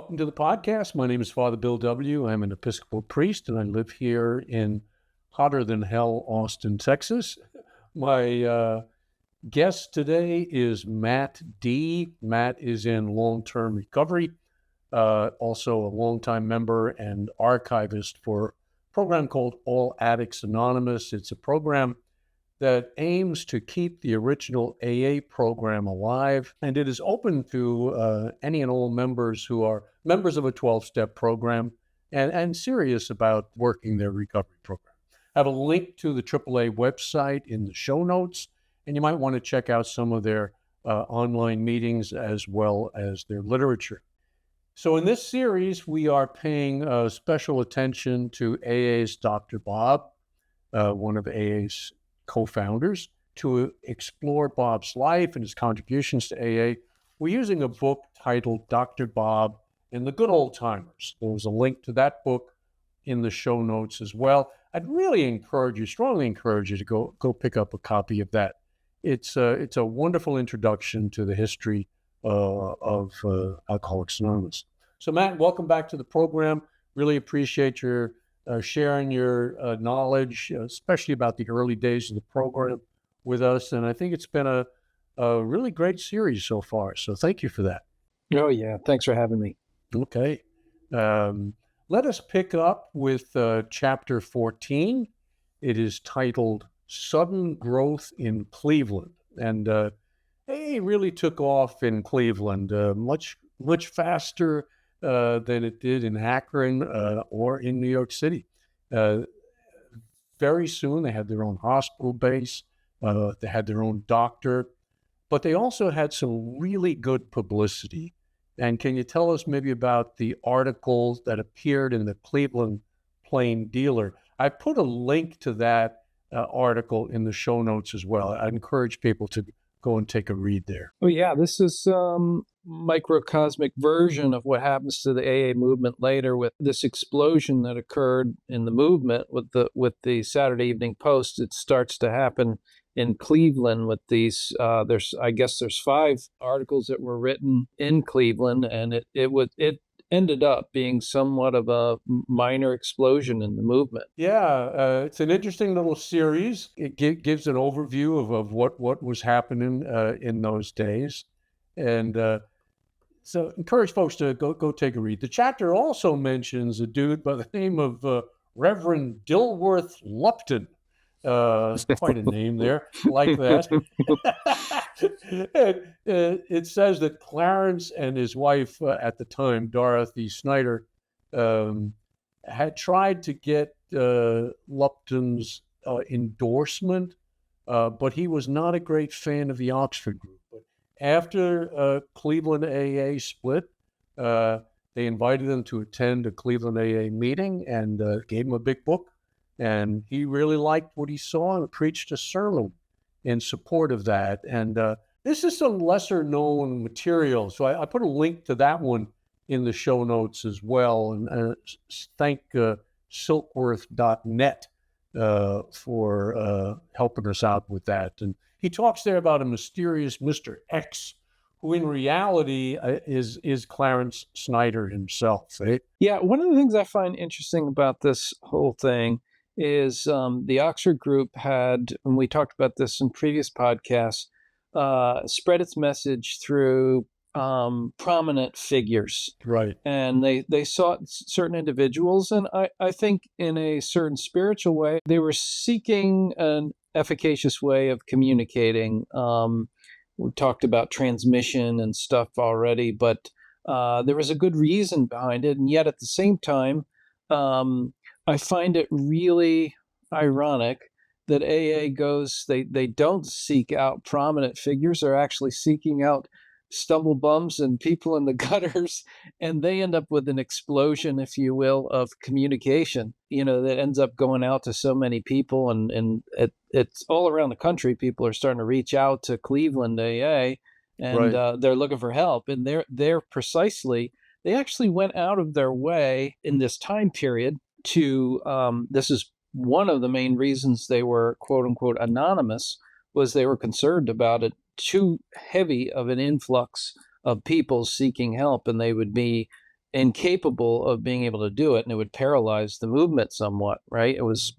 Welcome to the podcast. My name is Father Bill W. I'm an Episcopal priest, and I live here in hotter than hell, Austin, Texas. My guest today is Matt D. Matt is in long-term recovery, also a longtime member and archivist for a program called All Addicts Anonymous. It's a program that aims to keep the original AA program alive, and it is open to any and all members who are members of a 12-step program and serious about working their recovery program. I have a link to the AAA website in the show notes, and you might want to check out some of their online meetings as well as their literature. So in this series, we are paying special attention to AA's Dr. Bob, one of AA's co-founders. To explore Bob's life and his contributions to AA, we're using a book titled Dr. Bob and the Good Oldtimers. There's a link to that book in the show notes as well. I'd really strongly encourage you to go pick up a copy of that. It's a wonderful introduction to the history of Alcoholics Anonymous. So Matt, welcome back to the program. Really appreciate your sharing your knowledge, especially about the early days of the program with us. And I think it's been a really great series so far. So thank you for that. Oh, yeah. Thanks for having me. Okay. Let us pick up with chapter 14. It is titled Sudden Growth in Cleveland. And it really took off in Cleveland much faster than it did in Akron or in New York City. Very soon, they had their own hospital base. They had their own doctor, but they also had some really good publicity. And can you tell us maybe about the articles that appeared in the Cleveland Plain Dealer? I put a link to that article in the show notes as well. I'd encourage people to go and take a read there. Oh, yeah. This is microcosmic version of what happens to the AA movement later, with this explosion that occurred in the movement with the Saturday Evening Post. It starts to happen in Cleveland with these. There's 5 articles that were written in Cleveland, and it ended up being somewhat of a minor explosion in the movement. Yeah, it's an interesting little series. It gives an overview of what was happening in those days. And so encourage folks to go take a read. The chapter also mentions a dude by the name of Reverend Dilworth Lupton. Quite a name there, like that. And, it says that Clarence and his wife at the time, Dorothy Snyder, had tried to get Lupton's endorsement, but he was not a great fan of the Oxford group. But after Cleveland AA split, they invited him to attend a Cleveland AA meeting and gave him a big book. And he really liked what he saw and preached a sermon in support of that. And this is some lesser known material. So I put a link to that one in the show notes as well. And thank silkworth.net for helping us out with that. And he talks there about a mysterious Mr. X, who in reality is Clarence Snyder himself. Eh? Yeah, one of the things I find interesting about this whole thing is the Oxford group had, and we talked about this in previous podcasts, spread its message through prominent figures. Right. And they sought certain individuals, and I think in a certain spiritual way, they were seeking an efficacious way of communicating. We talked about transmission and stuff already, but there was a good reason behind it. And yet at the same time, I find it really ironic that AA goes, they don't seek out prominent figures. They're actually seeking out stumble bums and people in the gutters, and they end up with an explosion, if you will, of communication, that ends up going out to so many people, and it's all around the country. People are starting to reach out to Cleveland AA, and right. They're looking for help, and they're precisely, they actually went out of their way in this time period to, this is one of the main reasons they were quote unquote anonymous, was they were concerned about it too heavy of an influx of people seeking help, and they would be incapable of being able to do it, and it would paralyze the movement somewhat, right? It was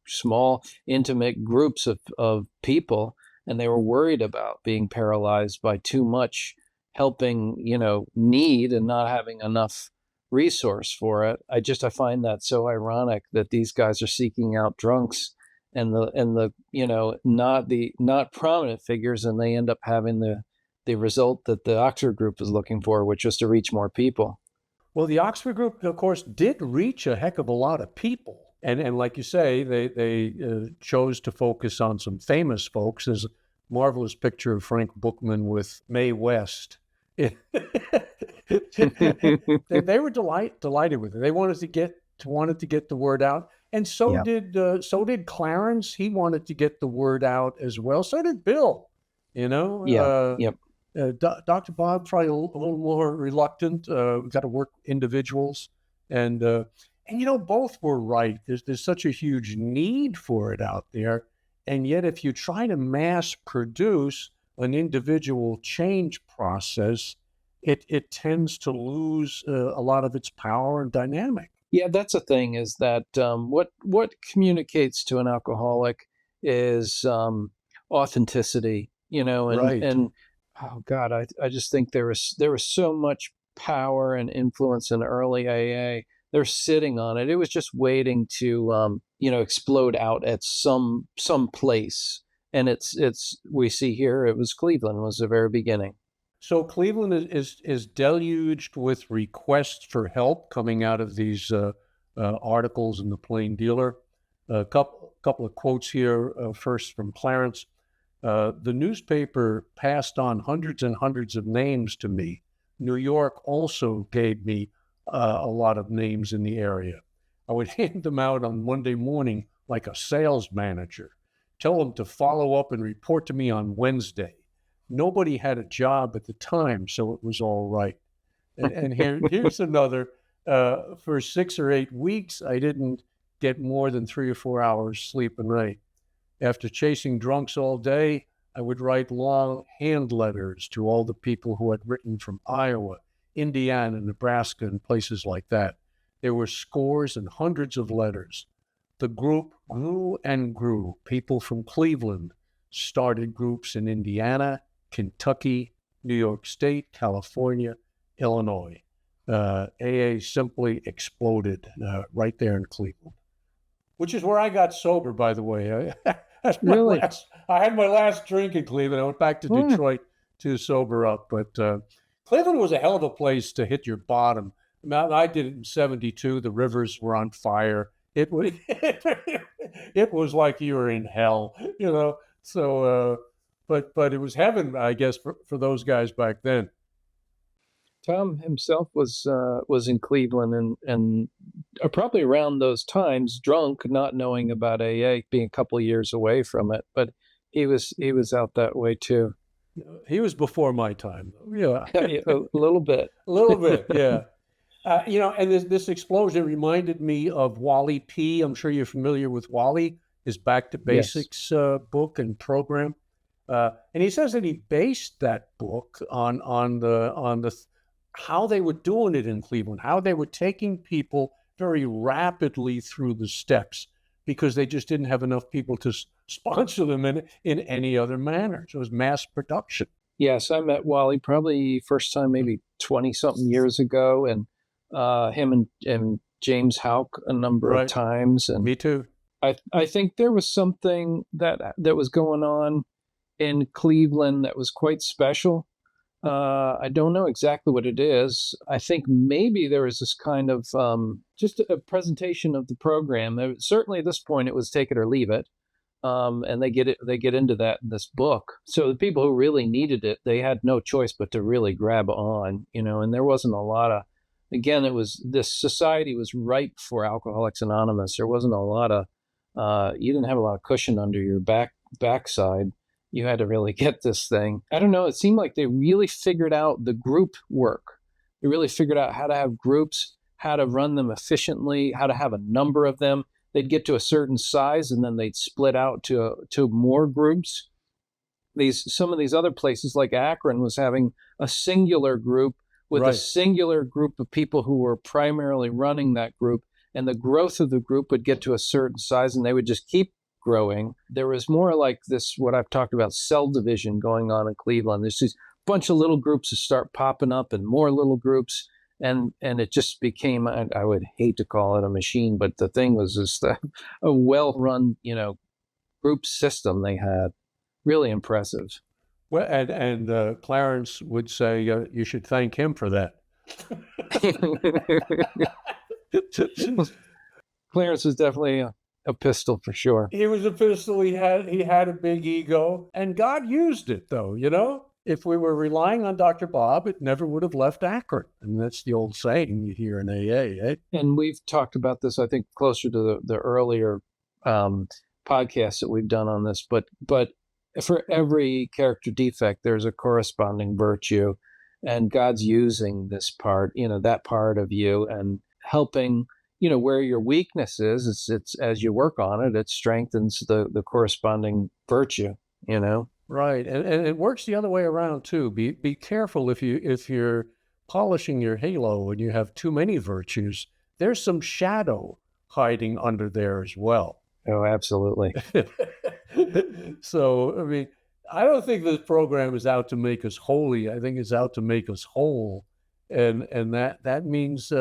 small, intimate groups of people, and they were worried about being paralyzed by too much helping, need and not having enough resource for it. I find that so ironic that these guys are seeking out drunks and the not prominent figures, and they end up having the result that the Oxford group is looking for, which was to reach more people. Well, the Oxford group, of course, did reach a heck of a lot of people. And like you say, they chose to focus on some famous folks. There's a marvelous picture of Frank Bookman with Mae West. They were delighted with it. They wanted to get the word out, and so did Clarence. He wanted to get the word out as well. So did Bill. Dr. Bob probably a little more reluctant. We've got to work individuals, and both were right. There's such a huge need for it out there, and yet if you try to mass produce an individual change process, it tends to lose a lot of its power and dynamic. Yeah, that's the thing, is that what communicates to an alcoholic is authenticity, Right. and oh God, I just think there was so much power and influence in early AA. They're sitting on it. It was just waiting to explode out at some place. And we see here it was Cleveland was the very beginning. So Cleveland is deluged with requests for help coming out of these articles in the Plain Dealer. A couple of quotes here. First from Clarence. The newspaper passed on hundreds and hundreds of names to me. New York also gave me a lot of names in the area. I would hand them out on Monday morning like a sales manager. Tell them to follow up and report to me on Wednesday. Nobody had a job at the time, so it was all right. And here's another. For 6 or 8 weeks, I didn't get more than 3 or 4 hours sleep a night. After chasing drunks all day, I would write long hand letters to all the people who had written from Iowa, Indiana, Nebraska, and places like that. There were scores and hundreds of letters. The group grew and grew. People from Cleveland started groups in Indiana, Kentucky, New York State, California, Illinois. AA simply exploded right there in Cleveland, which is where I got sober, by the way. Really? I had my last drink in Cleveland. I went back to Detroit to sober up. But Cleveland was a hell of a place to hit your bottom. I did it in 72. The rivers were on fire. It was, it was like you were in hell, So, but it was heaven, I guess, for those guys back then. Tom himself was in Cleveland and probably around those times, drunk, not knowing about AA, being a couple of years away from it. But he was out that way too. He was before my time, yeah, a little bit, yeah. And this explosion reminded me of Wally P. I'm sure you're familiar with Wally, his Back to Basics book and program. And he says that he based that book on the how they were doing it in Cleveland, how they were taking people very rapidly through the steps because they just didn't have enough people to sponsor them in any other manner. So it was mass production. Yes, I met Wally probably first time maybe 20-something years ago, and him and James Houck a number of times. And me too. I think there was something that was going on in Cleveland that was quite special. I don't know exactly what it is. I think maybe there was this kind of just a presentation of the program. Certainly at this point it was take it or leave it. And they get into that in this book. So the people who really needed it, they had no choice but to really grab on, and there wasn't a lot of, again, this society was ripe for Alcoholics Anonymous. There wasn't a lot of, you didn't have a lot of cushion under your backside. You had to really get this thing. I don't know. It seemed like they really figured out the group work. They really figured out how to have groups, how to run them efficiently, how to have a number of them. They'd get to a certain size and then they'd split out to more groups. Some of these other places like Akron was having a singular group with a Right. singular group of people who were primarily running that group, and the growth of the group would get to a certain size and they would just keep growing. There was more like this, what I've talked about, cell division going on in Cleveland. There's this bunch of little groups that start popping up and more little groups. And it just became, I would hate to call it a machine, but the thing was just a well-run, group system they had. Really impressive. Well, and Clarence would say you should thank him for that. Clarence was definitely a pistol for sure. He was a pistol. He had a big ego, and God used it, though. If we were relying on Dr. Bob, it never would have left Akron. And that's the old saying you hear in AA, eh? And we've talked about this, I think, closer to the earlier podcasts that we've done on this. But for every character defect, there's a corresponding virtue, and God's using this part, that part of you, and helping, where your weakness is. It's as you work on it, it strengthens the corresponding virtue. Right, and it works the other way around too. Be careful if you're polishing your halo and you have too many virtues. There's some shadow hiding under there as well. Oh, absolutely. So, I mean, I don't think this program is out to make us holy. I think it's out to make us whole, and that means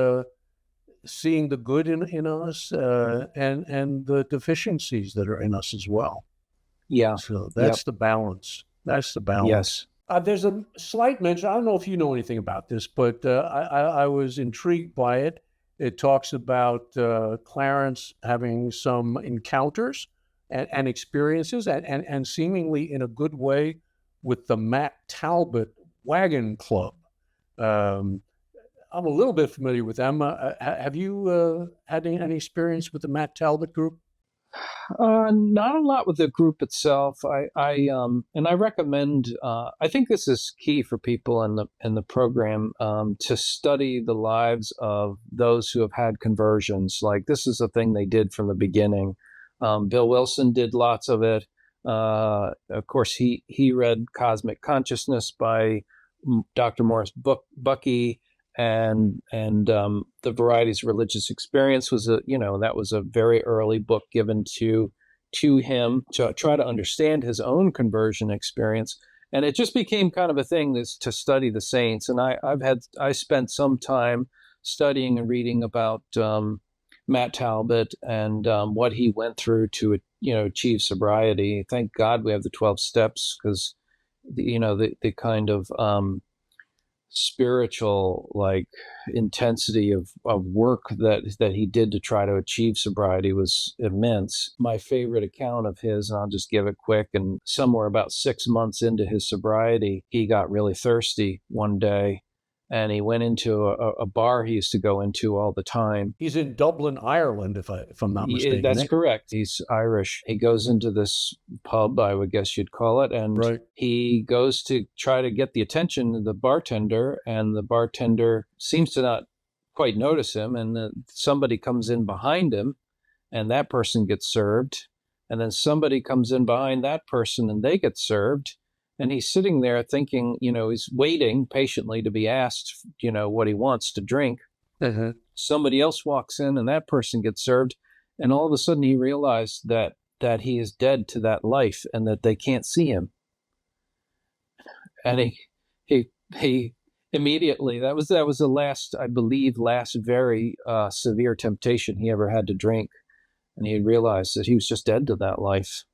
seeing the good in us and the deficiencies that are in us as well. Yeah. So that's the balance. That's the balance. Yes. There's a slight mention. I don't know if you know anything about this, but I was intrigued by it. It talks about Clarence having some encounters and experiences and seemingly in a good way with the Matt Talbot Wagon Club. I'm a little bit familiar with them. Have you had any experience with the Matt Talbot group? Not a lot with the group itself. I recommend. I think this is key for people in the program to study the lives of those who have had conversions. Like, this is a thing they did from the beginning. Bill Wilson did lots of it. Of course, he read Cosmic Consciousness by Dr. Morris Bucky. And the Varieties of Religious Experience was that was a very early book given to him to try to understand his own conversion experience, and it just became kind of a thing to study the saints. And I spent some time studying and reading about Matt Talbot and what he went through to achieve sobriety. Thank God we have the 12 steps, because the kind of spiritual intensity of work that he did to try to achieve sobriety was immense. My favorite account of his, and I'll just give it quick, and somewhere about 6 months into his sobriety, he got really thirsty one day, and he went into a bar he used to go into all the time. He's in Dublin, Ireland, if I'm not mistaken. That's correct. He's Irish. He goes into this pub, I would guess you'd call it, and Right. he goes to try to get the attention of the bartender, and the bartender seems to not quite notice him, and somebody comes in behind him, and that person gets served, and then somebody comes in behind that person, and they get served. And he's sitting there thinking, he's waiting patiently to be asked, what he wants to drink. Uh-huh. Somebody else walks in and that person gets served. And all of a sudden he realized that he is dead to that life and that they can't see him. And he immediately, that was the last very severe temptation he ever had to drink. And he realized that he was just dead to that life.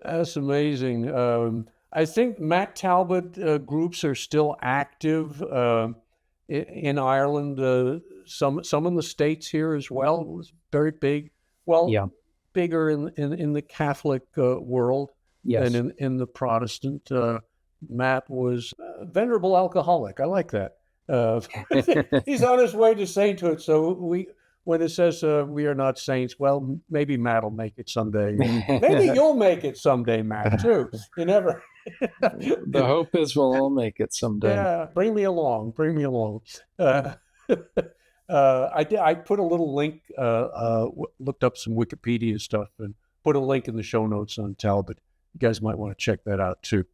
That's amazing. I think Matt Talbot groups are still active in Ireland. Some in the States here as well. It was very big. Well, yeah. Bigger in the Catholic world Yes. than in the Protestant. Matt was a venerable alcoholic. I like that. He's on his way to sainthood. So when it says we are not saints, well, maybe Matt will make it someday. Maybe you'll make it someday, Matt, too. You never. The hope is we'll all make it someday. Yeah, bring me along. I put a little link, looked up some Wikipedia stuff and put a link in the show notes on Talbot. You guys might want to check that out too.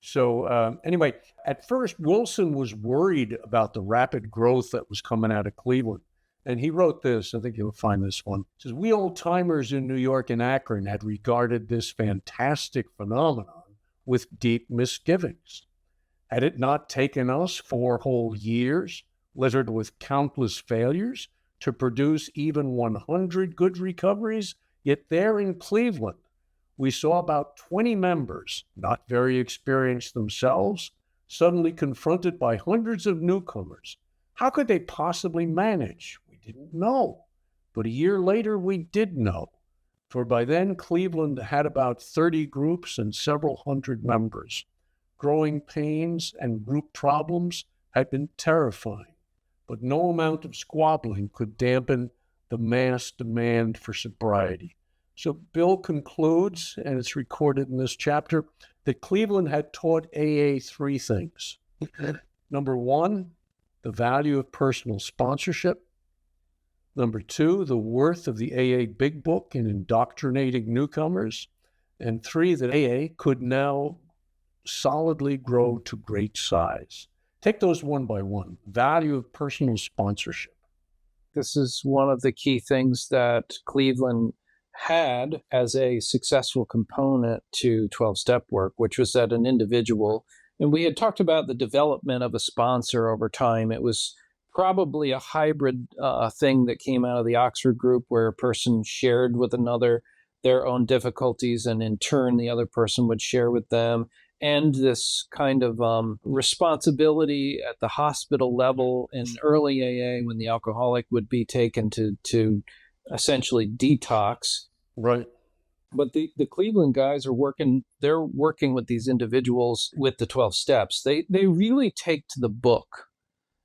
So anyway, at first, Wilson was worried about the rapid growth that was coming out of Cleveland. And he wrote this, I think you'll find this one. It says, "We old-timers in New York and Akron had regarded this fantastic phenomenon with deep misgivings. Had it not taken us 4 whole years, littered with countless failures, to produce even 100 good recoveries? Yet there in Cleveland, we saw about 20 members, not very experienced themselves, suddenly confronted by hundreds of newcomers. How could they possibly manage? We didn't know. But a year later, we did know. For by then, Cleveland had about 30 groups and several hundred members. Growing pains and group problems had been terrifying, but no amount of squabbling could dampen the mass demand for sobriety." So Bill concludes, and it's recorded in this chapter, that Cleveland had taught AA 3 things. Number 1, the value of personal sponsorship. Number 2, the worth of the AA Big Book in indoctrinating newcomers. And 3, that AA could now solidly grow to great size. Take those one by one. Value of personal sponsorship. This is one of the key things that Cleveland had as a successful component to 12-step work, which was that an individual, and we had talked about the development of a sponsor over time. It was probably a hybrid thing that came out of the Oxford group, where a person shared with another their own difficulties, and in turn, the other person would share with them. And this kind of responsibility at the hospital level in early AA, when the alcoholic would be taken to essentially detox. Right. But the Cleveland guys they're working with these individuals with the 12 steps. They really take to the book.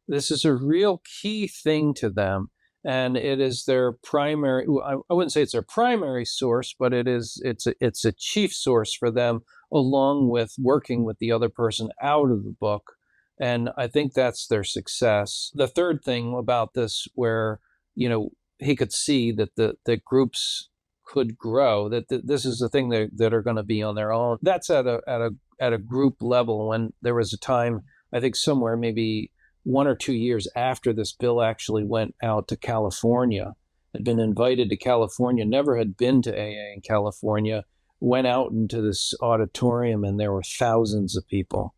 This is a real key thing to them. And it is their primary, I wouldn't say it's their primary source, but it's a chief source for them, along with working with the other person out of the book. And I think that's their success. The third thing about this, where, he could see that the groups could grow, that this is the thing that are going to be on their own. That's at a group level. When there was a time, I think somewhere maybe 1 or 2 years after this, Bill actually went out to California, had been invited to California, never had been to AA in California, went out into this auditorium, and there were thousands of people.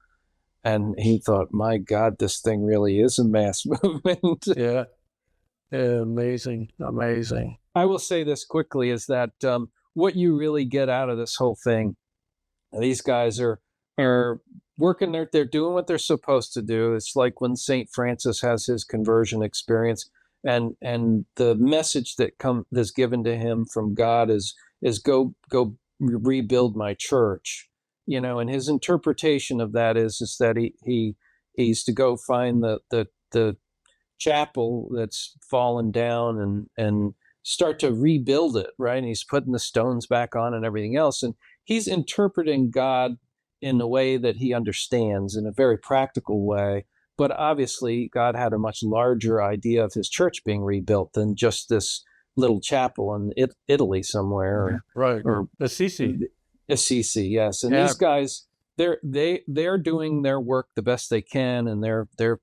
And he thought, my God, this thing really is a mass movement. Yeah. Amazing. I will say this quickly, is that what you really get out of this whole thing, these guys are working they're doing what they're supposed to do. It's like when St. Francis has his conversion experience, and the message that's given to him from God is go rebuild my church. And his interpretation of that is that he's to go find the chapel that's fallen down and start to rebuild it, right? And he's putting the stones back on and everything else. And he's interpreting God in a way that he understands, in a very practical way. But obviously, God had a much larger idea of his church being rebuilt than just this little chapel in Italy somewhere. Right. Or Assisi, yes. And these guys, they're doing their work the best they can, and they're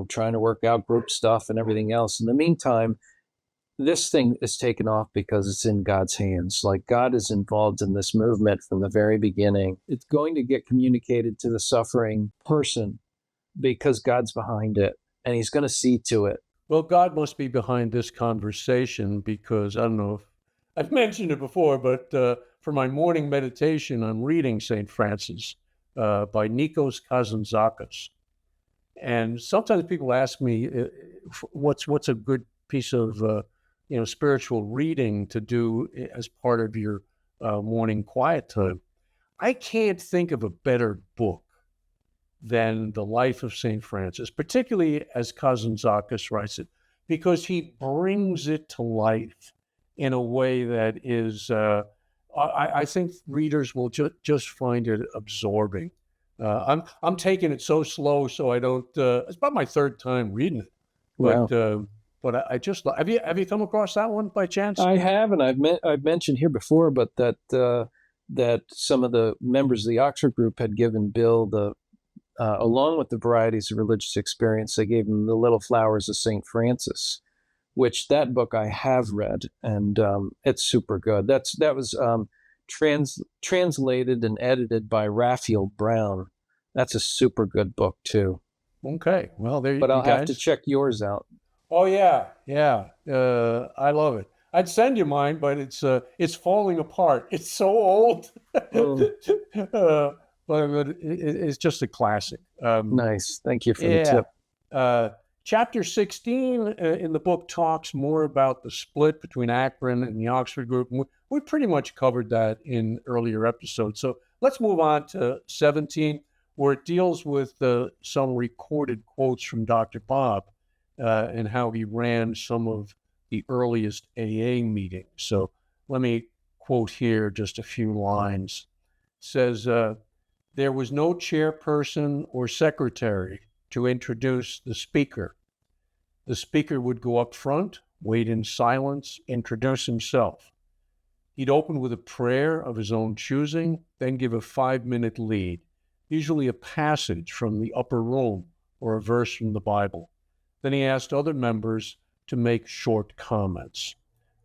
trying to work out group stuff and everything else. In the meantime, this thing is taken off because it's in God's hands. Like, God is involved in this movement from the very beginning. It's going to get communicated to the suffering person because God's behind it, and he's going to see to it. Well, God must be behind this conversation, because I don't know if I've mentioned it before, but for my morning meditation, I'm reading St. Francis by Nikos Kazantzakis. And sometimes people ask me, what's a good piece of spiritual reading to do as part of your morning quiet time? I can't think of a better book than The Life of St. Francis, particularly as Kazantzakis writes it, because he brings it to life in a way that is, I think readers will just find it absorbing. I'm taking it so slow, so I don't. It's about my third time reading it, but. Wow. But I just have you come across that one by chance? I have, and I've mentioned here before, but that that some of the members of the Oxford group had given Bill along with the Varieties of Religious Experience, they gave him The Little Flowers of St. Francis, which that book I have read, and it's super good. That was translated and edited by Raphael Brown. That's a super good book too. Okay, well, there you But I'll guys. have to check yours out. Oh yeah. I love it. I'd send you mine, but it's falling apart. It's so old. But it's just a classic. Nice. Thank you for the tip. Chapter 16 in the book talks more about the split between Akron and the Oxford group. We pretty much covered that in earlier episodes. So let's move on to 17, where it deals with some recorded quotes from Dr. Bob and how he ran some of the earliest AA meetings. So let me quote here just a few lines. It says, there was no chairperson or secretary to introduce the speaker. The speaker would go up front, wait in silence, introduce himself. He'd open with a prayer of his own choosing, then give a 5-minute lead, usually a passage from the upper room or a verse from the Bible. Then he asked other members to make short comments.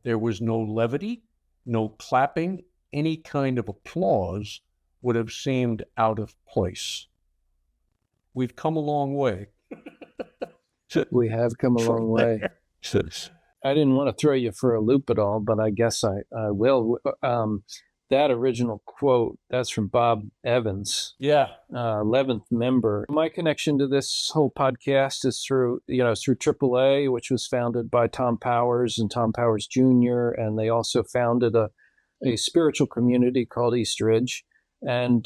There was no levity, no clapping. Any kind of applause would have seemed out of place. We've come a long way. We have come a long way. I didn't want to throw you for a loop at all, but I guess I will. That original quote, that's from Bob Evans. Yeah. 11th member. My connection to this whole podcast is through AAA, which was founded by Tom Powers and Tom Powers Jr., and they also founded a spiritual community called Eastridge. And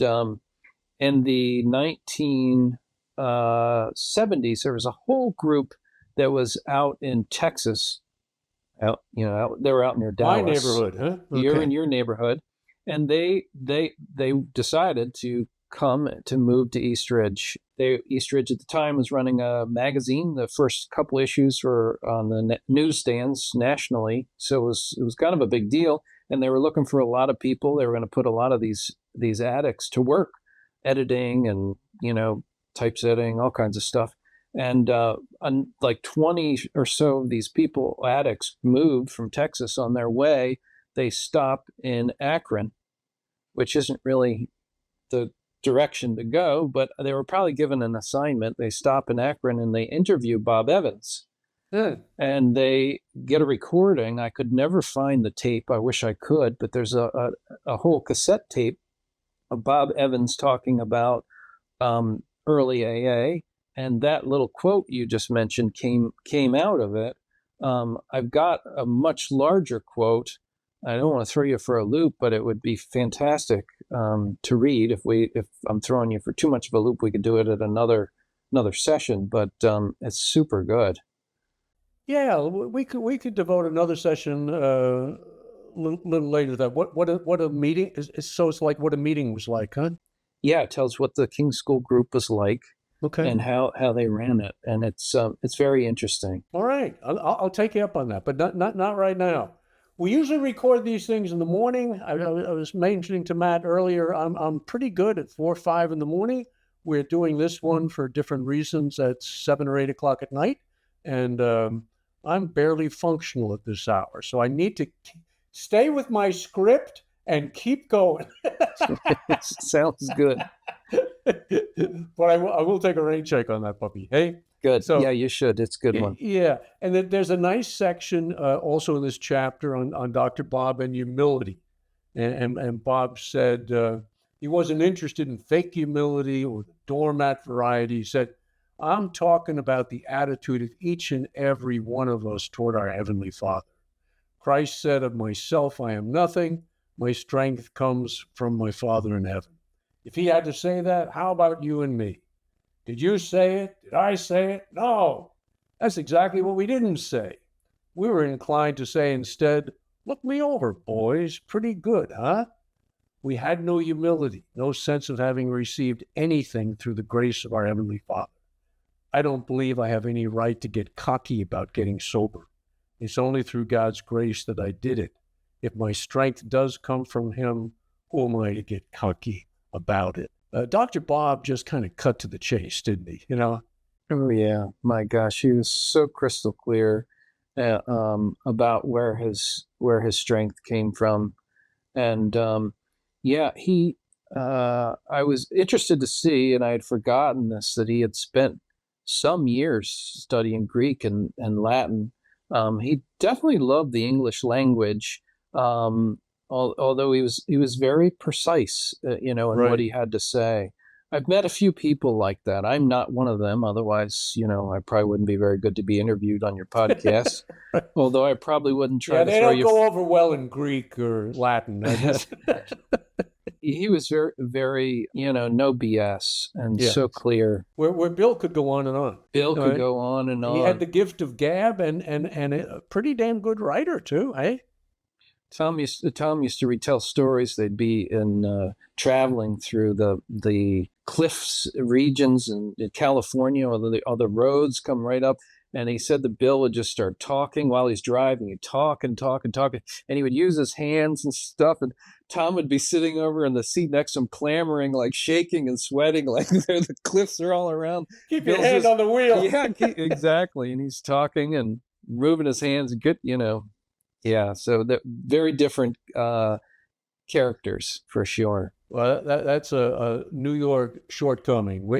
in the 1970s, there was a whole group that was out in Texas. They were out near Dallas. My neighborhood, huh? Okay. You're in your neighborhood. And they decided to move to Eastridge. Eastridge at the time was running a magazine. The first couple issues were on the newsstands nationally, so it was kind of a big deal. And they were looking for a lot of people. They were going to put a lot of these addicts to work, editing and typesetting, all kinds of stuff. And like 20 or so of these addicts, moved from Texas. On their way, they stop in Akron, which isn't really the direction to go, but they were probably given an assignment. They stop in Akron and they interview Bob Evans. And they get a recording. I could never find the tape. I wish I could, but there's a whole cassette tape of Bob Evans talking about early AA. And that little quote you just mentioned came out of it. I've got a much larger quote. I don't want to throw you for a loop, but it would be fantastic to read. If I'm throwing you for too much of a loop, we could do it at another session. But it's super good. Yeah, we could devote another session a little later to that. What a meeting is. So it's like what a meeting was like, huh? Yeah, it tells what the King School group was like. Okay. And how they ran it, and it's very interesting. All right, I'll take you up on that, but not right now. We usually record these things in the morning. I was mentioning to Matt earlier, I'm pretty good at 4 or 5 in the morning. We're doing this one for different reasons at 7 or 8 o'clock at night, and I'm barely functional at this hour, so I need to stay with my script and keep going. Sounds good. But I will take a rain check on that puppy. Hey? Good. So, yeah, you should. It's a good one. Yeah. And then there's a nice section also in this chapter on Dr. Bob and humility. And Bob said he wasn't interested in fake humility or the doormat variety. He said, I'm talking about the attitude of each and every one of us toward our Heavenly Father. Christ said, of myself I am nothing. My strength comes from my Father in heaven. If he had to say that, how about you and me? Did you say it? Did I say it? No. That's exactly what we didn't say. We were inclined to say instead, look me over, boys. Pretty good, huh? We had no humility, no sense of having received anything through the grace of our Heavenly Father. I don't believe I have any right to get cocky about getting sober. It's only through God's grace that I did it. If my strength does come from him, who am I to get cocky about it? Dr. Bob just kind of cut to the chase, didn't he? Oh yeah, my gosh, he was so crystal clear about where his strength came from, and yeah, he. I was interested to see, and I had forgotten this, that he had spent some years studying Greek and Latin. He definitely loved the English language, although he was very precise, in Right. what he had to say. I've met a few people like that. I'm not one of them. Otherwise, I probably wouldn't be very good to be interviewed on your podcast. Although I probably wouldn't try to they throw don't you. go over well in Greek or Latin. I guess. He was very, very, no BS and so clear. Where Bill could go on and on. Bill could go on and on. He had the gift of gab and a pretty damn good writer too, eh? Tom used to retell stories. They'd be in traveling through the cliffs regions in California, or the roads come right up. And he said that Bill would just start talking while he's driving. He'd talk and talk and talk. And he would use his hands and stuff. And Tom would be sitting over in the seat next to him, clamoring, like shaking and sweating, like the cliffs are all around. Keep your hand on the wheel. Yeah, exactly. And he's talking and moving his hands. Good, Yeah, so they're very different characters, for sure. Well, that's a New York shortcoming.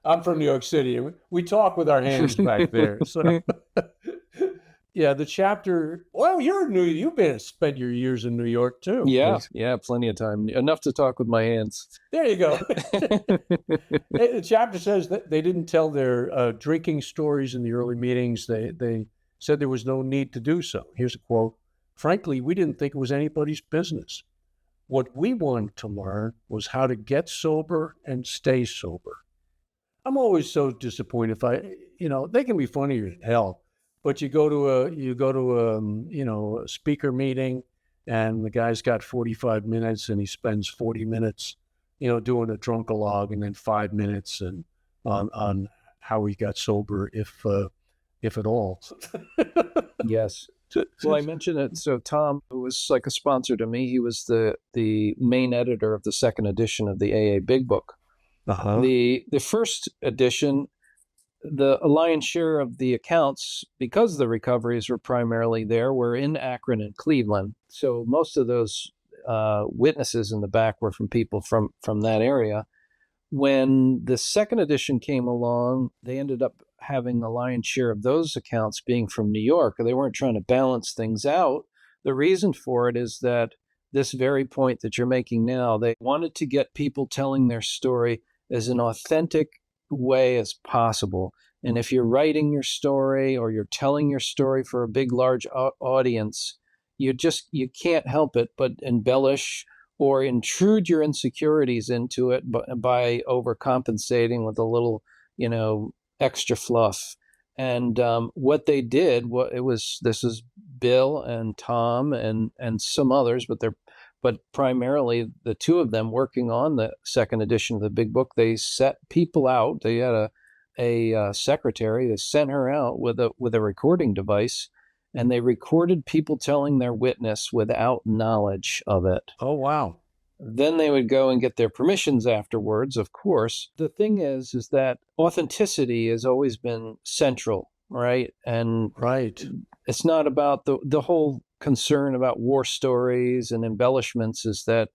I'm from New York City. We talk with our hands back there. So, yeah, the chapter. Well, you've spent your years in New York too. Yeah, plenty of time. Enough to talk with my hands. There you go. The chapter says that they didn't tell their drinking stories in the early meetings. They said there was no need to do so. Here's a quote. Frankly, we didn't think it was anybody's business. What we wanted to learn was how to get sober and stay sober. I'm always so disappointed if they can be funnier than hell, but you go to a speaker meeting and the guy's got 45 minutes and he spends 40 minutes, doing a drunkalogue, and then 5 minutes and on how he got sober, if at all. Yes. Well, I mentioned it. So Tom, who was like a sponsor to me, he was the main editor of the second edition of the AA Big Book. Uh-huh. The first edition, the lion's share of the accounts, because the recoveries were primarily there, were in Akron and Cleveland. So most of those witnesses in the back were from people from that area. When the second edition came along, they ended up having the lion's share of those accounts being from New York. They weren't trying to balance things out. The reason for it is that this very point that you're making now, they wanted to get people telling their story as an authentic way as possible. And if you're writing your story or you're telling your story for a big, large audience, you can't help it but embellish or intrude your insecurities into it by overcompensating with a little, extra fluff. And what they did, this is Bill and Tom and some others, but primarily the two of them working on the second edition of the Big Book. They set people out. They had a secretary. They sent her out with a recording device, and they recorded people telling their witness without knowledge of it. Oh, wow. Then they would go and get their permissions afterwards, of course. The thing is that authenticity has always been central, right? And right. It's not about the whole concern about war stories and embellishments, is that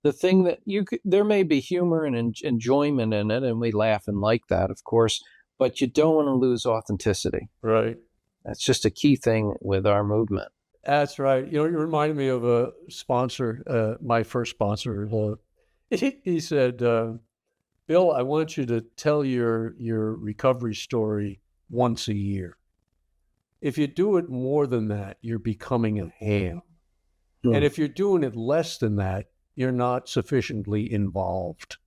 the thing that there may be humor and enjoyment in it, and we laugh and like that, of course, but you don't want to lose authenticity. Right. That's just a key thing with our movement. That's right. You reminded me of a sponsor, my first sponsor. He said, Bill, I want you to tell your recovery story once a year. If you do it more than that, you're becoming a ham. And if you're doing it less than that, you're not sufficiently involved.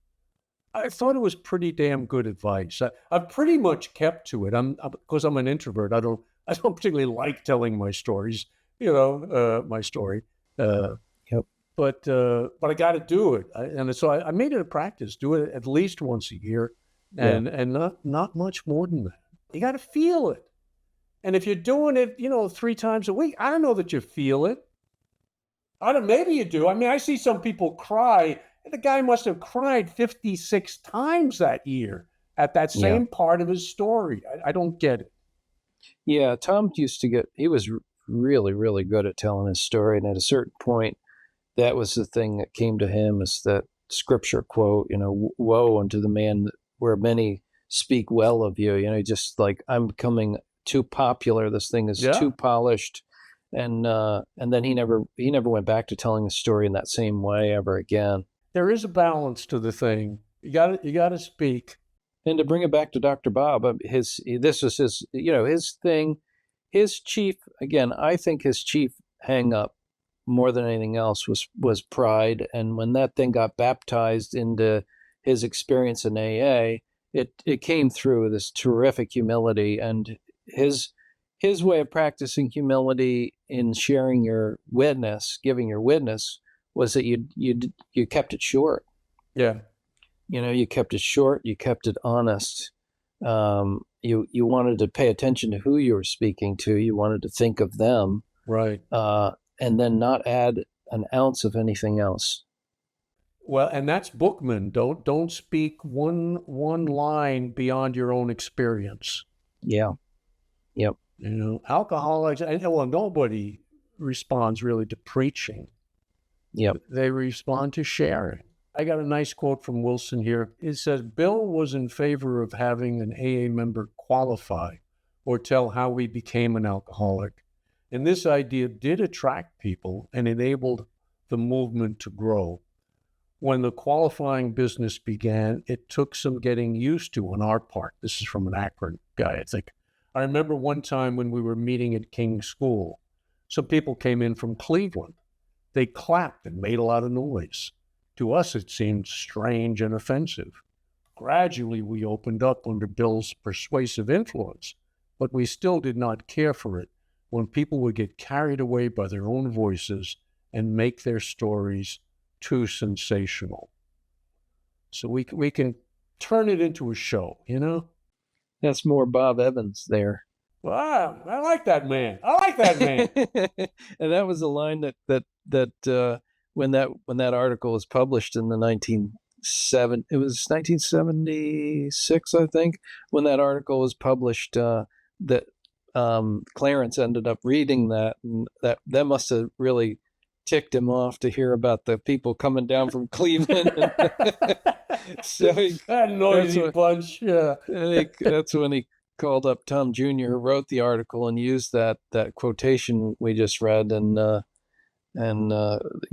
I thought it was pretty damn good advice. I've pretty much kept to it. Because I'm an introvert. I don't particularly like telling my stories. My story. Yep. But I got to do it, and so I made it a practice. Do it at least once a year, and not much more than that. You got to feel it, and if you're doing it, 3 times a week, I don't know that you feel it. I don't. Maybe you do. I mean, I see some people cry. The guy must have cried 56 times that year at that Yeah. same part of his story. I don't get it. Yeah, Tom used to he was really, really good at telling his story. And at a certain point, that was the thing that came to him, is that scripture quote, woe unto the man where many speak well of you. Just like, I'm becoming too popular. This thing is too polished. And then he never went back to telling the story in that same way ever again. There is a balance to the thing. You got to speak. And to bring it back to Dr. Bob, this was his thing, his chief, again, I think his chief hang up more than anything else was pride. And when that thing got baptized into his experience in AA, it came through this terrific humility, and his way of practicing humility in sharing your witness, giving your witness, was that you kept it short. Yeah. You kept it short, you kept it honest. You wanted to pay attention to who you were speaking to. You wanted to think of them. Right. And then not add an ounce of anything else. Well, and that's Bookman. Don't speak one line beyond your own experience. Yeah. Yep. Alcoholics, well, nobody responds really to preaching. Yep. They respond to sharing. I got a nice quote from Wilson here. It says, Bill was in favor of having an AA member qualify or tell how he became an alcoholic. And this idea did attract people and enabled the movement to grow. When the qualifying business began, it took some getting used to on our part. This is from an Akron guy, I think. I remember one time when we were meeting at King's School, some people came in from Cleveland. They clapped and made a lot of noise. To us, it seemed strange and offensive. Gradually, we opened up under Bill's persuasive influence, but we still did not care for it when people would get carried away by their own voices and make their stories too sensational. So we can turn it into a show, That's more Bob Evans there. Wow, I like that man. And that was a line that when that article was published in the 1976, I think, when that article was published, that Clarence ended up reading that, and that must have really ticked him off to hear about the people coming down from Cleveland. So that noisy bunch. Yeah, that's when he called up Tom Jr., who wrote the article, and used that quotation we just read, and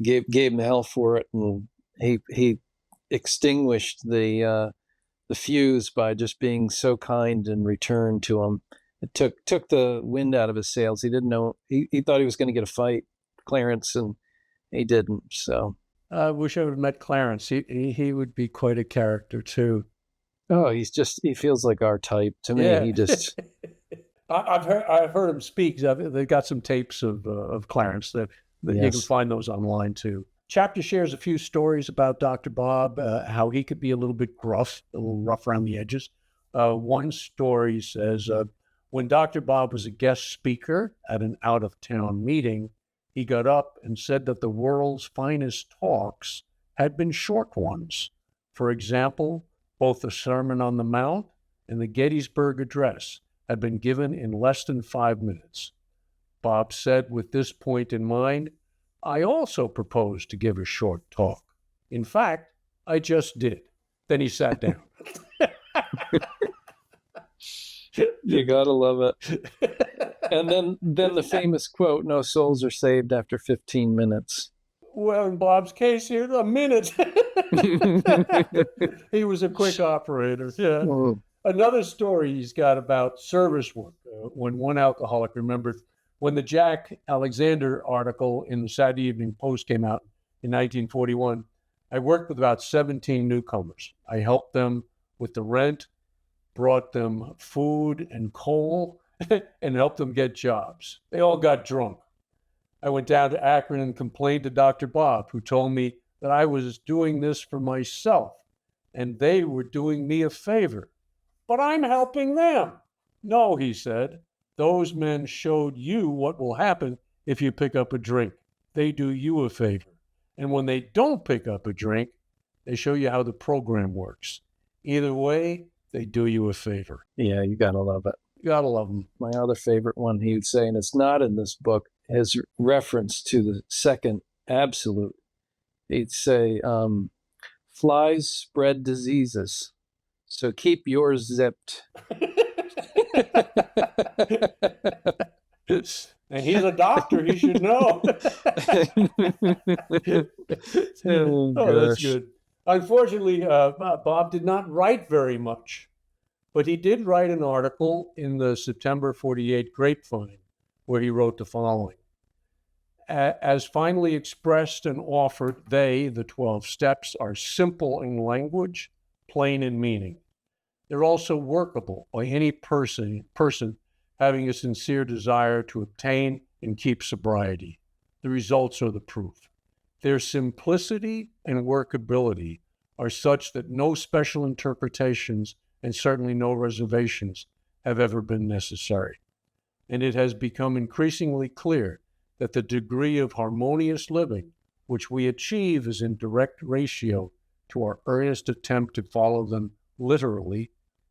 gave him hell for it, and he extinguished the fuse by just being so kind in return to him. It took the wind out of his sails. He didn't know. He thought he was going to get a fight, Clarence, and he didn't. So I wish I would have met Clarence. He would be quite a character too. Oh, he feels like our type to me. Yeah. He just. I've heard him speak. They've got some tapes of Clarence that Yes. You can find those online too. Chapter shares a few stories about Dr. Bob, how he could be a little bit gruff, a little rough around the edges. One story says, when Dr. Bob was a guest speaker at an out-of-town meeting, he got up and said that the world's finest talks had been short ones. For example, both the Sermon on the Mount and the Gettysburg Address had been given in less than 5 minutes. Bob said, with this point in mind, I also proposed to give a short talk. In fact, I just did. Then he sat down. You gotta love it. And then the famous quote, no souls are saved after 15 minutes. Well, in Bob's case here, a minute. He was a quick operator. Yeah. Oh. Another story he's got about service work. When one alcoholic remembered when the Jack Alexander article in the Saturday Evening Post came out in 1941, I worked with about 17 newcomers. I helped them with the rent, brought them food and coal, and helped them get jobs. They all got drunk. I went down to Akron and complained to Dr. Bob, who told me that I was doing this for myself, and they were doing me a favor. But I'm helping them. No, he said, those men showed you what will happen if you pick up a drink. they do you a favor. And when they don't pick up a drink, they show you how the program works. Either way, they do you a favor. Yeah, you gotta love it. You gotta love them. My other favorite one, he would say, and it's not in this book, is reference to the second absolute. He'd say, flies spread diseases, so keep yours zipped. And he's a doctor. He should know. Oh, that's good. Unfortunately, Bob did not write very much, but he did write an article in the September 48 Grapevine where he wrote the following. As finally expressed and offered, they, the 12 steps, are simple in language, plain in meaning. They're also workable by any person having a sincere desire to obtain and keep sobriety. The results are the proof. Their simplicity and workability are such that no special interpretations and certainly no reservations have ever been necessary. And it has become increasingly clear that the degree of harmonious living which we achieve is in direct ratio to our earnest attempt to follow them literally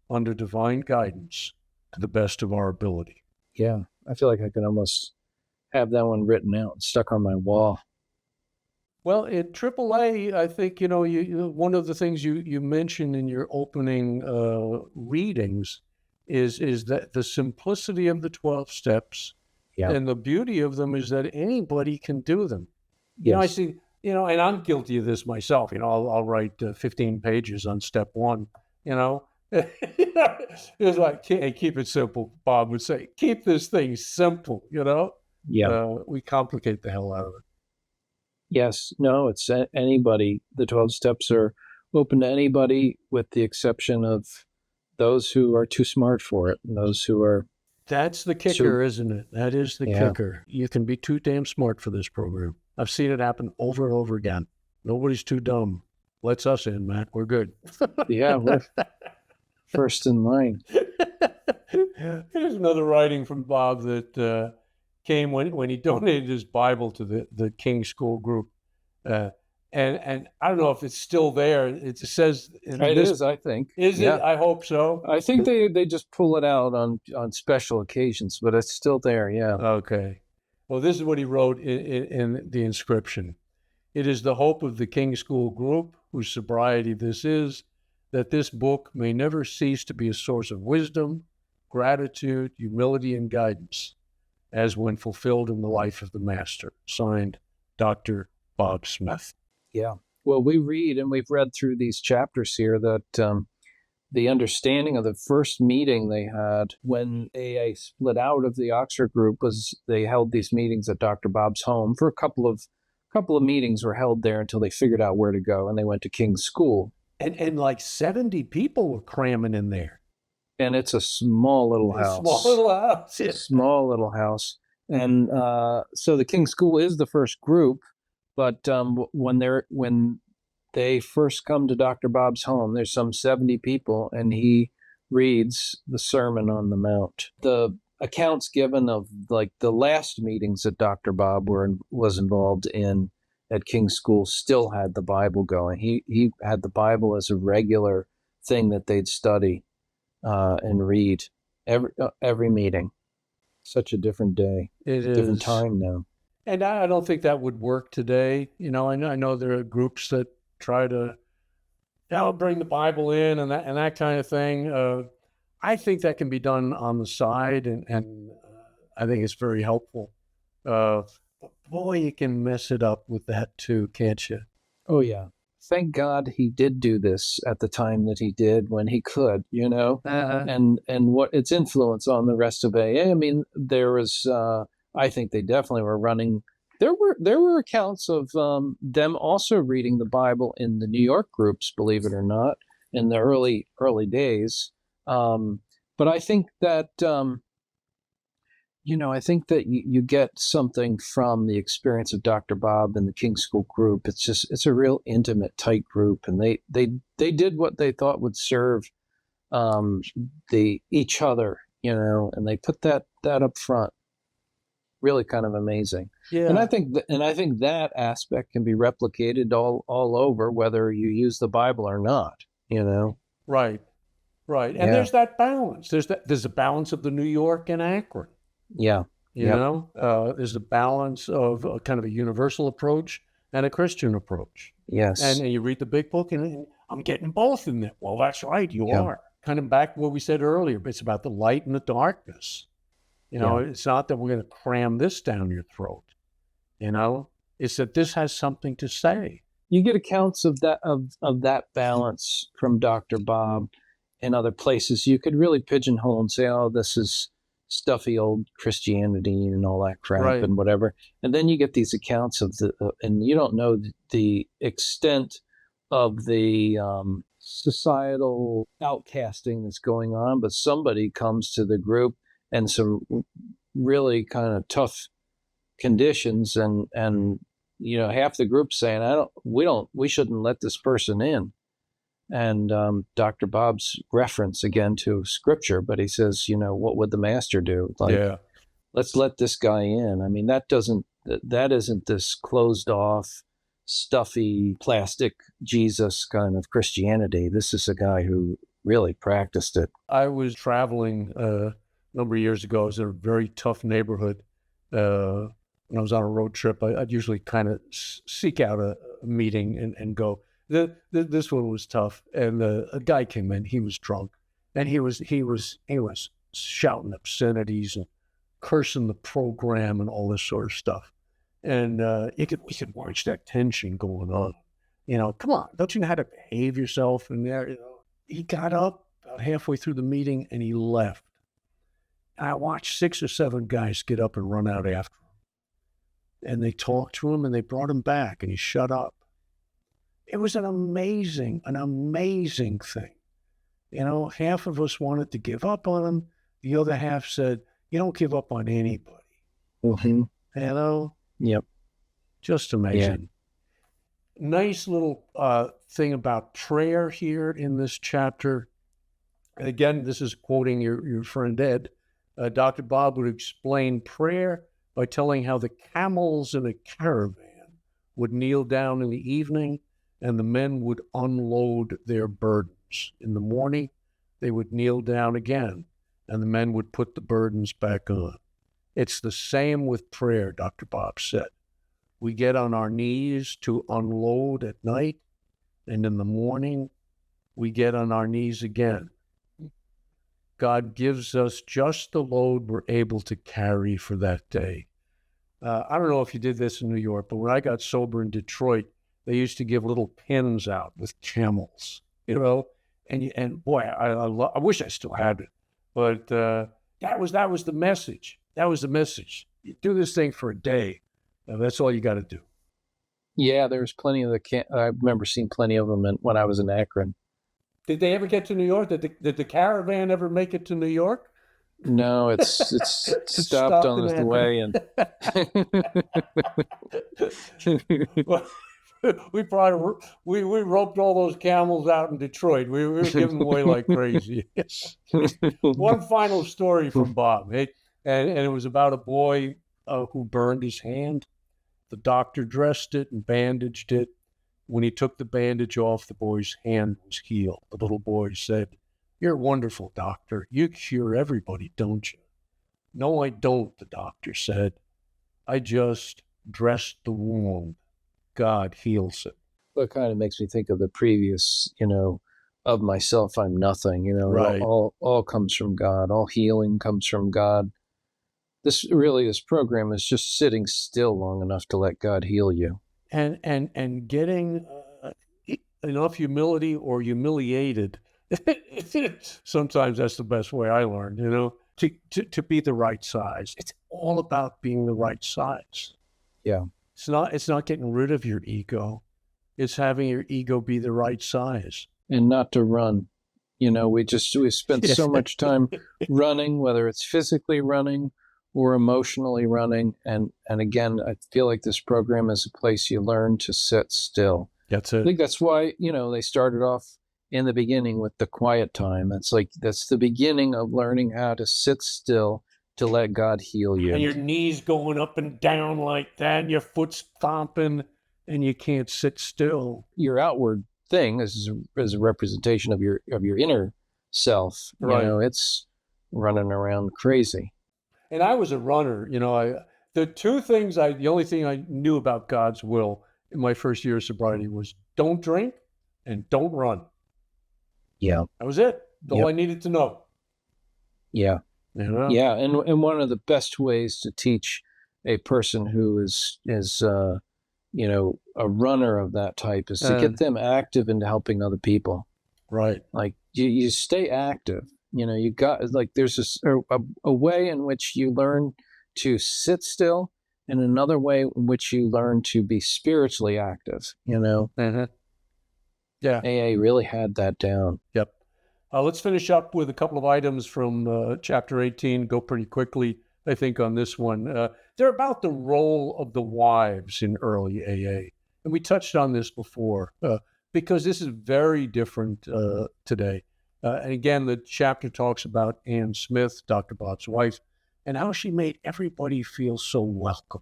under divine guidance to the best of our ability. Yeah, I feel like I could almost have that one written out and stuck on my wall. Well, at AAA, I think, one of the things you mentioned in your opening readings is that the simplicity of the 12 steps, and the beauty of them is that anybody can do them. Yes. I see, and I'm guilty of this myself. I'll write 15 pages on step one, It's like, hey, keep it simple, Bob would say. Keep this thing simple, Yeah. We complicate the hell out of it. Yes. No, it's anybody. The 12 steps are open to anybody with the exception of those who are too smart for it and those who are... That's the kicker, isn't it? That is the kicker. You can be too damn smart for this program. I've seen it happen over and over again. Nobody's too dumb. Let's us in, Matt. We're good. Yeah, we're first in line. Here's another writing from Bob that came when he donated his Bible to the King School group. And I don't know if it's still there. It says... It is, I think. Is it? I hope so. I think they just pull it out on special occasions, but it's still there, yeah. Okay. Well, this is what he wrote in the inscription. It is the hope of the King School group, whose sobriety this is, that this book may never cease to be a source of wisdom, gratitude, humility, and guidance, as when fulfilled in the life of the Master. Signed, Dr. Bob Smith. Yeah. Well, we read, and we've read through these chapters here, that the understanding of the first meeting they had when AA split out of the Oxford group was they held these meetings at Dr. Bob's home. For a couple of meetings were held there until they figured out where to go, and they went to King's School. And like 70 people were cramming in there. And it's a small little house. Small little house. Yeah. Small little house. And so the King's School is the first group. But when they first come to Dr. Bob's home, there's some 70 people, and he reads the Sermon on the Mount. The accounts given of like the last meetings that Dr. Bob was involved in at King's School still had the Bible going. He had the Bible as a regular thing that they'd study and read every meeting. Such a different day. It is. Different time now. And I don't think that would work today. I know there are groups that try to bring the Bible in and that kind of thing. I think that can be done on the side, and I think it's very helpful. But boy, you can mess it up with that too, can't you? Oh, yeah. Thank God he did do this at the time that he did when he could, and what its influence on the rest of AA. I mean, there was... I think they definitely were running. There were accounts of them also reading the Bible in the New York groups, believe it or not, in the early days. But I think that you get something from the experience of Dr. Bob and the King School group. It's a real intimate, tight group, and they did what they thought would serve each other, and they put that up front. Really kind of amazing. Yeah. And I think that aspect can be replicated all over, whether you use the Bible or not. Right. Right. And Yeah. there's that balance. There's a balance of the New York and Akron. Yeah. There's a balance of a kind of a universal approach and a Christian approach. Yes. And you read the big book, and I'm getting both in there. Well, that's right, you are. Kind of back to what we said earlier. It's about the light and the darkness. It's not that we're going to cram this down your throat. It's that this has something to say. You get accounts of that balance from Dr. Bob and other places. You could really pigeonhole and say, oh, this is stuffy old Christianity and all that crap, right, and whatever. And then you get these accounts of and you don't know the extent of the societal outcasting that's going on, but somebody comes to the group and some really kind of tough conditions, and half the group saying, we shouldn't let this person in. And Dr. Bob's reference again to scripture, but he says, what would the master do? Let's let this guy in. I mean, that isn't this closed off, stuffy, plastic Jesus kind of Christianity. This is a guy who really practiced it. I was traveling a number of years ago. I was in a very tough neighborhood. When I was on a road trip, I'd usually kind of seek out a meeting and go. This one was tough, and a guy came in. He was drunk, and he was shouting obscenities and cursing the program and all this sort of stuff. And we could watch that tension going on. Come on, don't you know how to behave yourself? And there, he got up about halfway through the meeting and he left. And I watched 6 or 7 guys get up and run out after him. And they talked to him and they brought him back, and he shut up. It was an amazing thing. Half of us wanted to give up on him. The other half said, you don't give up on anybody. Mm-hmm. Yep. Just amazing. Yeah. Nice little thing about prayer here in this chapter. And again, this is quoting your friend Ed. Dr. Bob would explain prayer by telling how the camels in a caravan would kneel down in the evening, and the men would unload their burdens. In the morning, they would kneel down again, and the men would put the burdens back on. It's the same with prayer, Dr. Bob said. We get on our knees to unload at night, and in the morning, we get on our knees again. God gives us just the load we're able to carry for that day. I don't know if you did this in New York, but when I got sober in Detroit, they used to give little pins out with camels, and boy, I wish I still had it, but that was the message. That was the message. You do this thing for a day. That's all you got to do. Yeah, there's plenty of I remember seeing plenty of them when I was in Akron. Did they ever get to New York? Did the caravan ever make it to New York? No, it's stopped on the way, and we probably we roped all those camels out in Detroit. We were giving them away like crazy. One final story from Bob, and it was about a boy who burned his hand. The doctor dressed it and bandaged it. When he took the bandage off, the boy's hand was healed. The little boy said, "You're wonderful, doctor. You cure everybody, don't you?" "No, I don't," the doctor said. "I just dressed the wound. God heals it." Well, it kind of makes me think of the previous, of myself, I'm nothing, Right. All comes from God. All healing comes from God. This program is just sitting still long enough to let God heal you. And getting enough humility or humiliated. Sometimes that's the best way I learned, to be the right size. It's all about being the right size. Yeah. It's not getting rid of your ego. It's having your ego be the right size. And not to run. We spent so much time running, whether it's physically running or emotionally running. And again, I feel like this program is a place you learn to sit still. That's it. I think that's why, they started off in the beginning with the quiet time. It's like, that's the beginning of learning how to sit still to let God heal you. And your knees going up and down like that, and your foot stomping, and you can't sit still. Your outward thing is a representation of your inner self. Right. You know, it's running around crazy. And I was a runner. You know, the only thing I knew about God's will in my first year of sobriety was don't drink and don't run. Yeah. That was it. That's all I needed to know. Yeah. You know? Yeah. And one of the best ways to teach a person who is you know, a runner of that type is to get them active into helping other people. Right. Like you stay active. You know, you got, like, there's a way in which you learn to sit still, and another way in which you learn to be spiritually active, you know? Uh-huh. Yeah. AA really had that down. Yep. Let's finish up with a couple of items from chapter 18. Go pretty quickly, I think, on this one. They're about the role of the wives in early AA. And we touched on this before, because this is very different today. And again, the chapter talks about Ann Smith, Dr. Bob's wife, and how she made everybody feel so welcome.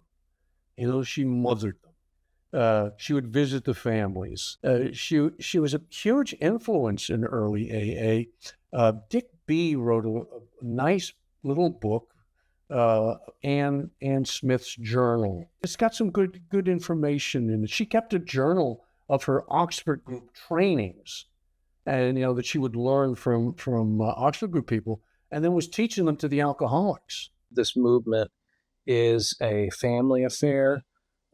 You know, she mothered them. She would visit the families. She was a huge influence in early AA. Dick B. wrote a nice little book, Ann Smith's Journal. It's got some good information in it. She kept a journal of her Oxford group trainings, and you know that she would learn from Oxford group people, and then was teaching them to the alcoholics. This movement is a family affair,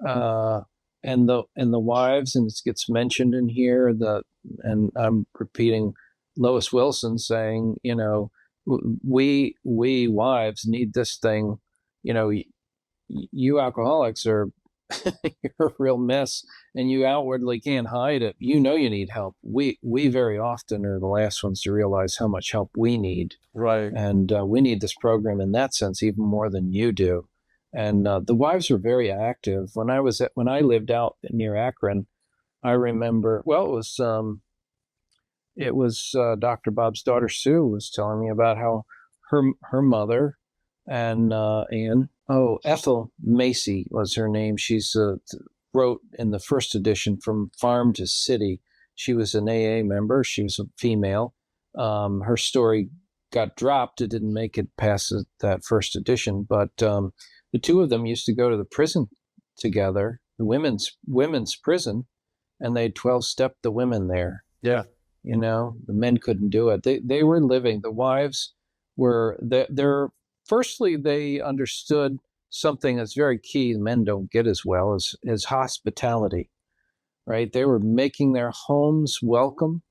and the wives, and it gets mentioned in here. And I'm repeating Lois Wilson saying, you know, we wives need this thing. You know, you alcoholics are you're a real mess, and you outwardly can't hide it. You know you need help. We very often are the last ones to realize how much help we need. Right. And we need this program in that sense even more than you do. And the wives were very active. When I lived out near Akron, I remember, well, it was Dr. Bob's daughter Sue was telling me about how her mother and Ethel Macy was her name. She's wrote in the first edition From Farm to City. She was an AA member. She was a female. Her story got dropped. It didn't make it past that first edition, but the two of them used to go to the prison together, the women's prison, and they 12-stepped the women there. Yeah. You know, the men couldn't do it. They were living. The wives were they're firstly, they understood something that's very key men don't get as well as hospitality, right? They were making their homes welcome.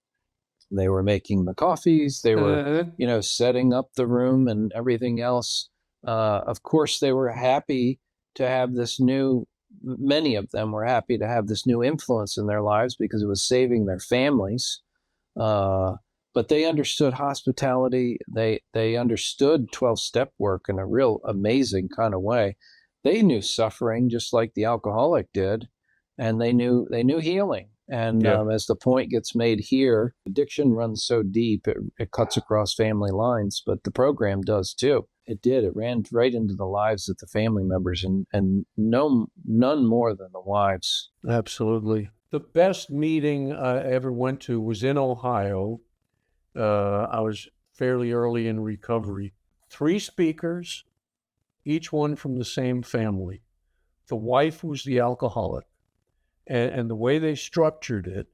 They were making the coffees. They were, you know, setting up the room and everything else. Of course, they were happy to have many of them were happy to have this new influence in their lives because it was saving their families. But they understood hospitality. They understood 12-step work in a real amazing kind of way. They knew suffering just like the alcoholic did, and they knew healing. And as the point gets made here, addiction runs so deep, it cuts across family lines, but the program does too. It did. It ran right into the lives of the family members, and none more than the wives. Absolutely. The best meeting I ever went to was in Ohio. I was fairly early in recovery. 3 speakers, each one from the same family. The wife was the alcoholic. And the way they structured it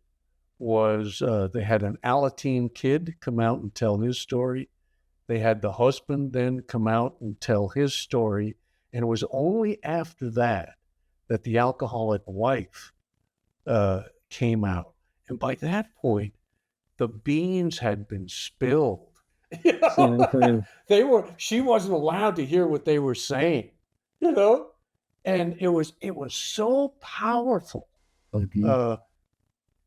was they had an Alateen kid come out and tell his story. They had the husband then come out and tell his story. And it was only after that the alcoholic wife came out. And by that point, the beans had been spilled. You know? She wasn't allowed to hear what they were saying, you know? And it was so powerful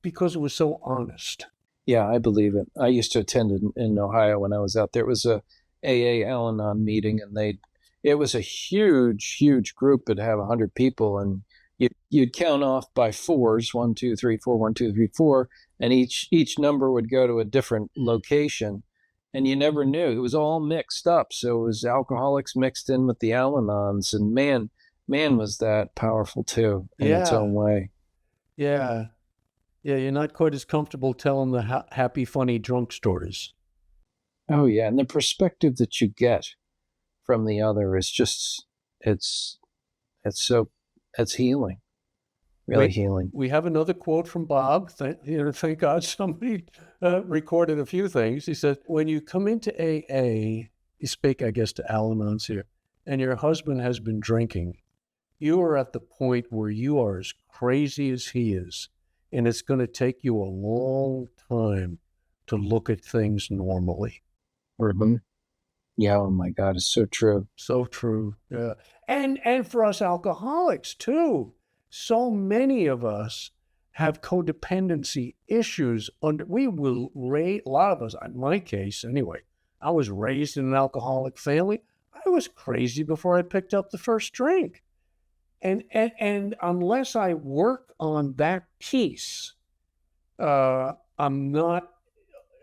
because it was so honest. Yeah, I believe it. I used to attend in Ohio when I was out there. It was a AA Al-Anon meeting, and it was a huge group. It'd have 100 people, and you'd count off by 4s, 1, 2, 3, 4, 1, 2, 3, 4, and each number would go to a different location. and you never knew. It was all mixed up. So it was alcoholics mixed in with the Al-Anons, and man, was that powerful too in its own way. Yeah. Yeah, you're not quite as comfortable telling the happy, funny, drunk stories. Oh, yeah. And the perspective that you get from the other is just, it's healing, really healing. We have another quote from Bob. Thank God somebody recorded a few things. He said, when you come into AA, you speak, I guess, to Al-Anons here, and your husband has been drinking, you are at the point where you are as crazy as he is. And it's going to take you a long time to look at things normally. Mm-hmm. Yeah, oh my God, it's so true. So true. Yeah. And for us alcoholics too. So many of us have codependency issues. A lot of us, in my case anyway, I was raised in an alcoholic family. I was crazy before I picked up the first drink. And unless I work on that piece, I'm going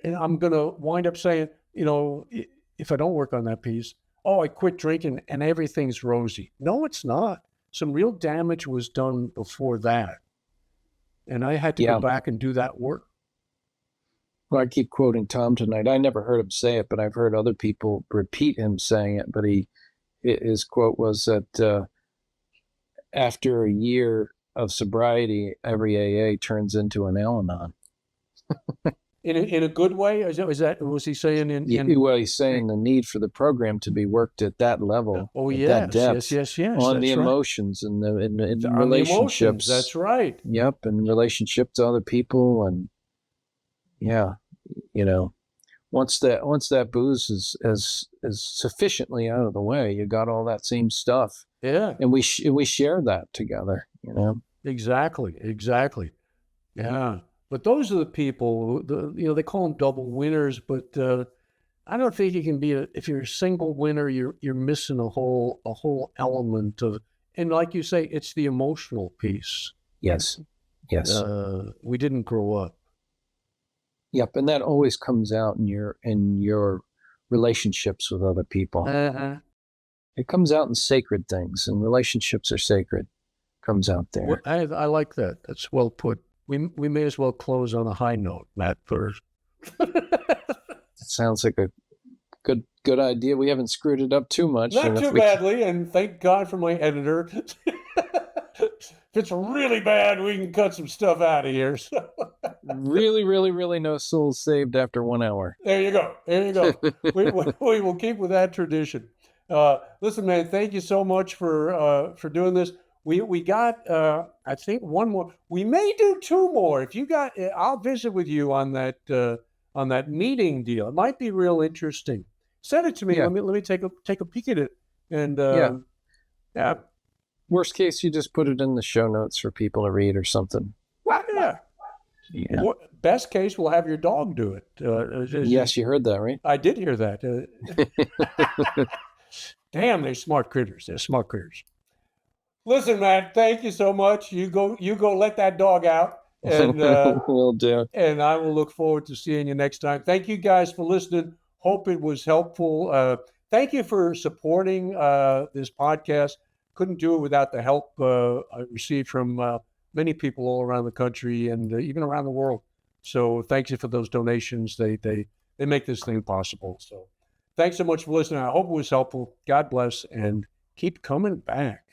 to wind up saying, if I don't work on that piece, I quit drinking and everything's rosy. No, it's not. Some real damage was done before that. And I had to go back and do that work. Well, I keep quoting Tom tonight. I never heard him say it, but I've heard other people repeat him saying it. But his quote was that, after a year of sobriety, every AA turns into an Al-Anon. In a good way? Was he saying Well, he's saying the need for the program to be worked at that level. Oh, yes. That depth, yes. On the emotions and the relationships. The emotions, that's right. Yep, and relationship to other people. And once that booze is sufficiently out of the way, you got all that same stuff. Yeah. And we share that together, Exactly. Yeah. But those are the people, they call them double winners, but I don't think you can if you're a single winner, you're missing a whole element of, and like you say, it's the emotional piece. Yes. We didn't grow up. Yep. And that always comes out in your relationships with other people. Uh-huh. It comes out in sacred things, and relationships are sacred. Comes out there. Well, I like that. That's well put. We may as well close on a high note, Matt, first. That sounds like a good idea. We haven't screwed it up too much. Not too badly, and thank God for my editor. If it's really bad, we can cut some stuff out of here. So. Really, really, really no souls saved after 1 hour. There you go. We will keep with that tradition. Listen, man, thank you so much for doing this. We got, I think, one more. We may do two more. If you got, I'll visit with you on that meeting deal. It might be real interesting. Send it to me. Yeah. Let me take a peek at it. And yeah. Worst case, you just put it in the show notes for people to read or something. Well, yeah. Best case, we'll have your dog do it. Yes, you heard that, right? I did hear that. Damn, they're smart critters. They're smart critters. Listen, man, thank you so much. You go let that dog out. And will do. And I will look forward to seeing you next time. Thank you guys for listening. Hope it was helpful. Thank you for supporting this podcast. Couldn't do it without the help I received from many people all around the country and even around the world. So thanks you for those donations. They make this thing possible. So thanks so much for listening. I hope it was helpful. God bless, and keep coming back.